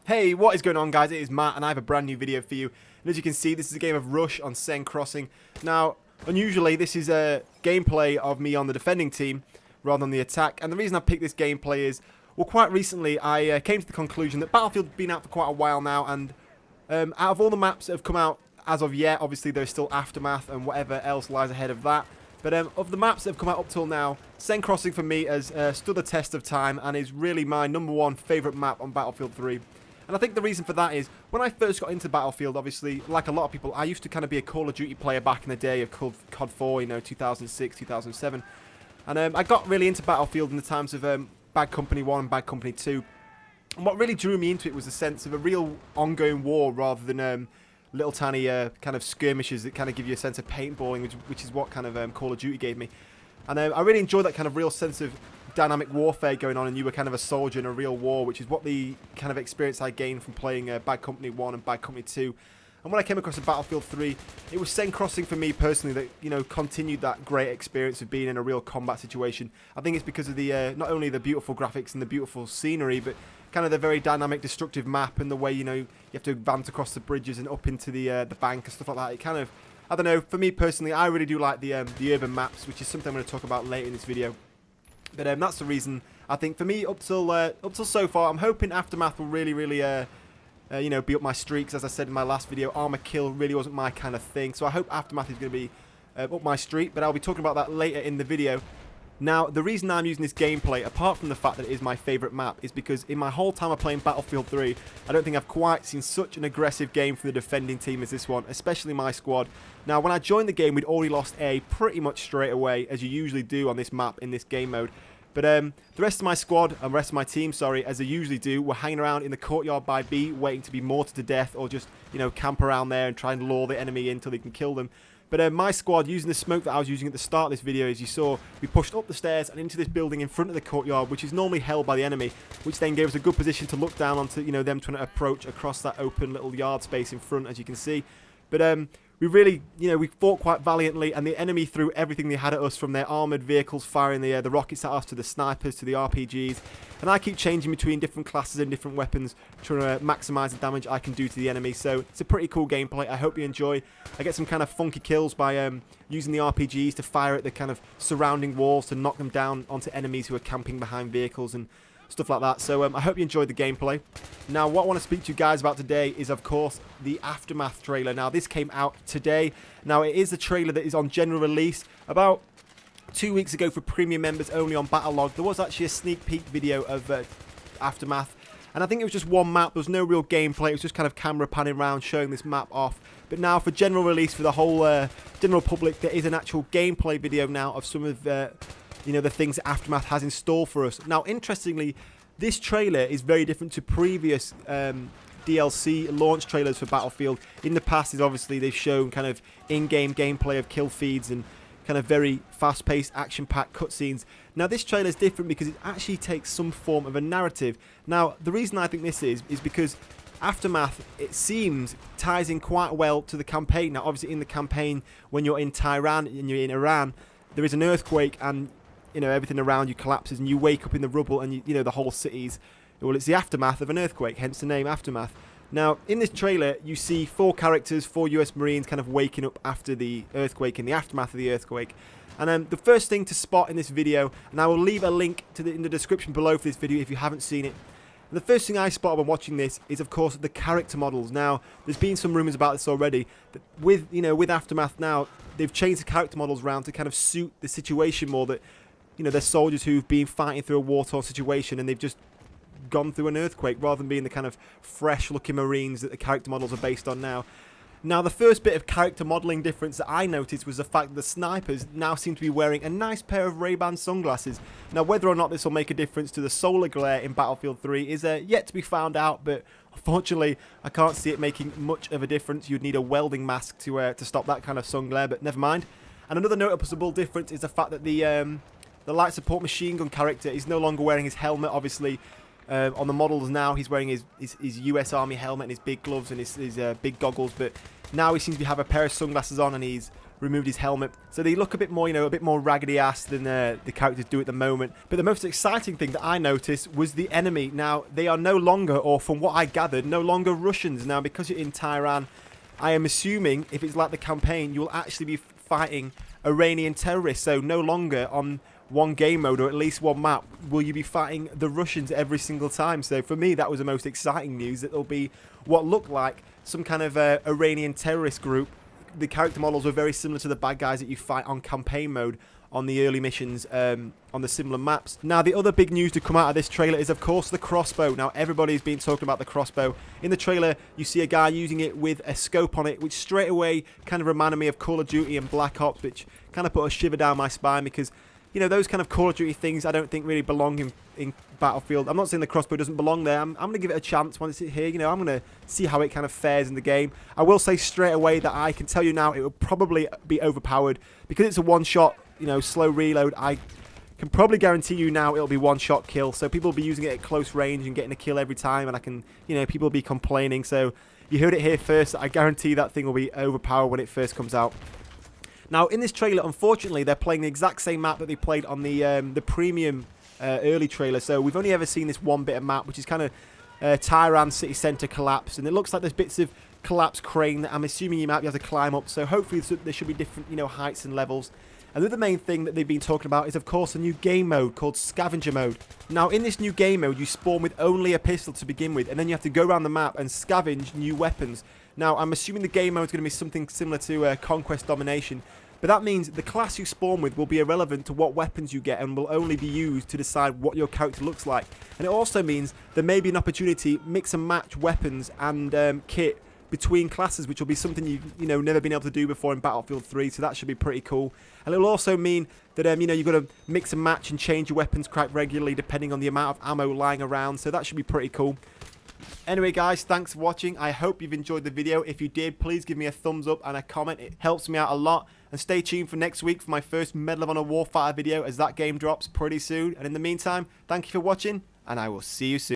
Hey, what is going on, guys? It is Matt, and I have a brand new video for you. And as you can see, this is a game of Rush on Seine Crossing. Now, unusually, this is a gameplay of me on the defending team rather than the attack. And the reason I picked this gameplay is, well, quite recently, I came to the conclusion that Battlefield's been out for quite a while now, and out of all the maps that have come out as of yet, obviously there's still Aftermath and whatever else lies ahead of that. But of the maps that have come out up till now, Seine Crossing for me has stood the test of time and is really my #1 favourite map on Battlefield 3. And I think the reason for that is, when I first got into Battlefield, obviously, like a lot of people, I used to kind of be a Call of Duty player back in the day of COD 4, you know, 2006, 2007. And I got really into Battlefield in the times of Bad Company 1 and Bad Company 2. And what really drew me into it was the sense of a real ongoing war rather than little tiny kind of skirmishes that kind of give you a sense of paintballing, which is what kind of Call of Duty gave me. And I really enjoyed that kind of real sense of dynamic warfare going on, and you were kind of a soldier in a real war, which is what the kind of experience I gained from playing Bad Company 1 and Bad Company 2. And when I came across Battlefield 3, it was Seine Crossing for me personally that, you know, continued that great experience of being in a real combat situation. I think it's because of the not only the beautiful graphics and the beautiful scenery, but kind of the very dynamic, destructive map and the way, you know, you have to advance across the bridges and up into the bank and stuff like that. It kind of, I don't know, for me personally, I really do like the urban maps, which is something I'm going to talk about later in this video. But that's the reason, I think, for me, up till so far, I'm hoping Aftermath will really, you know, be up my streaks. As I said in my last video, Armor Kill really wasn't my kind of thing. So I hope Aftermath is going to be up my streak, but I'll be talking about that later in the video. Now, the reason I'm using this gameplay, apart from the fact that it is my favourite map, is because in my whole time of playing Battlefield 3, I don't think I've quite seen such an aggressive game from the defending team as this one, especially my squad. Now, when I joined the game, we'd already lost A pretty much straight away, as you usually do on this map in this game mode. But the rest of my squad, and the rest of my team, sorry, as they usually do, were hanging around in the courtyard by B, waiting to be mortared to death, or just, you know, camp around there and try and lure the enemy in until they can kill them. But my squad, using the smoke that I was using at the start of this video, as you saw, we pushed up the stairs and into this building in front of the courtyard, which is normally held by the enemy, which then gave us a good position to look down onto, you know, them trying to approach across that open little yard space in front, as you can see. But we really, you know, we fought quite valiantly, and the enemy threw everything they had at us, from their armoured vehicles firing the rockets at us, to the snipers, to the RPGs. And I keep changing between different classes and different weapons, trying to maximise the damage I can do to the enemy. So it's a pretty cool gameplay. I hope you enjoy. I get some kind of funky kills by using the RPGs to fire at the kind of surrounding walls to knock them down onto enemies who are camping behind vehicles and stuff like that. So I hope you enjoyed the gameplay. Now, what I want to speak to you guys about today is, of course, the Aftermath trailer. Now, this came out today. Now, it is a trailer that is on general release. About 2 weeks ago for premium members only on Battlelog, there was actually a sneak peek video of Aftermath. And I think it was just one map. There was no real gameplay. It was just kind of camera panning around, showing this map off. But now, for general release for the whole general public, there is an actual gameplay video now of some of you know, the things that Aftermath has in store for us. Now, interestingly, this trailer is very different to previous DLC launch trailers for Battlefield. In the past, is obviously they've shown kind of in-game gameplay of kill feeds and kind of very fast-paced, action-packed cutscenes. Now, this trailer is different because it actually takes some form of a narrative. Now, the reason I think this is because Aftermath, it seems, ties in quite well to the campaign. Now, obviously, in the campaign, when you're in Tehran and you're in Iran, there is an earthquake and, you know, everything around you collapses and you wake up in the rubble, and you know, the whole city's, well, it's the aftermath of an earthquake, hence the name Aftermath. Now, in this trailer, you see 4 characters, 4 US Marines kind of waking up after the earthquake, in the aftermath of the earthquake. And the first thing to spot in this video, and I will leave a link to in the description below for this video if you haven't seen it. And the first thing I spotted when watching this is, of course, the character models. Now, there's been some rumours about this already, that with, you know, with Aftermath now, they've changed the character models around to kind of suit the situation more, that, you know, they're soldiers who've been fighting through a war-torn situation and they've just gone through an earthquake, rather than being the kind of fresh-looking Marines that the character models are based on now. Now, the first bit of character modelling difference that I noticed was the fact that the snipers now seem to be wearing a nice pair of Ray-Ban sunglasses. Now, whether or not this will make a difference to the solar glare in Battlefield 3 is yet to be found out, but unfortunately, I can't see it making much of a difference. You'd need a welding mask to stop that kind of sun glare, but never mind. And another noticeable difference is the fact that the light support machine gun character is no longer wearing his helmet. Obviously, on the models now, he's wearing his US Army helmet and his big gloves and his big goggles, but now he seems to have a pair of sunglasses on, and he's removed his helmet. So they look a bit more, a bit more raggedy-ass than the characters do at the moment. But the most exciting thing that I noticed was the enemy. Now, they are no longer, or from what I gathered, no longer Russians. Now, because you're in Tehran, I am assuming, if it's like the campaign, you will actually be fighting Iranian terrorists. So no longer on one game mode, or at least one map, will you be fighting the Russians every single time. So for me, that was the most exciting news, that there'll be what looked like some kind of Iranian terrorist group. The character models were very similar to the bad guys that you fight on campaign mode on the early missions on the similar maps. Now, the other big news to come out of this trailer is, of course, the crossbow. Now, everybody's been talking about the crossbow. In the trailer, you see a guy using it with a scope on it, which straight away kind of reminded me of Call of Duty and Black Ops, which kind of put a shiver down my spine because, those kind of Call of Duty things I don't think really belong in Battlefield. I'm not saying the crossbow doesn't belong there. I'm going to give it a chance once it's here. I'm going to see how it kind of fares in the game. I will say straight away that I can tell you now it will probably be overpowered. Because it's a one-shot, slow reload, I can probably guarantee you now it'll be one-shot kill. So people will be using it at close range and getting a kill every time. And I can, people will be complaining. So you heard it here first. I guarantee that thing will be overpowered when it first comes out. Now, in this trailer, unfortunately, they're playing the exact same map that they played on the premium early trailer. So we've only ever seen this one bit of map, which is kind of Tehran city centre collapse. And it looks like there's bits of collapsed crane that I'm assuming you might be able to climb up. So hopefully there should be different, heights and levels. And the other main thing that they've been talking about is, of course, a new game mode called Scavenger Mode. Now, in this new game mode, you spawn with only a pistol to begin with, and then you have to go around the map and scavenge new weapons. Now, I'm assuming the game mode is going to be something similar to Conquest Domination, but that means the class you spawn with will be irrelevant to what weapons you get and will only be used to decide what your character looks like. And it also means there may be an opportunity to mix and match weapons and kit between classes, which will be something you've never been able to do before in Battlefield 3, so that should be pretty cool. And it will also mean that you've got to mix and match and change your weapons quite regularly depending on the amount of ammo lying around, so that should be pretty cool. Anyway, guys, thanks for watching. I hope you've enjoyed the video. If you did, please give me a thumbs up and a comment. It helps me out a lot. And stay tuned for next week for my first Medal of Honor Warfighter video, as that game drops pretty soon. And in the meantime, thank you for watching, and I will see you soon.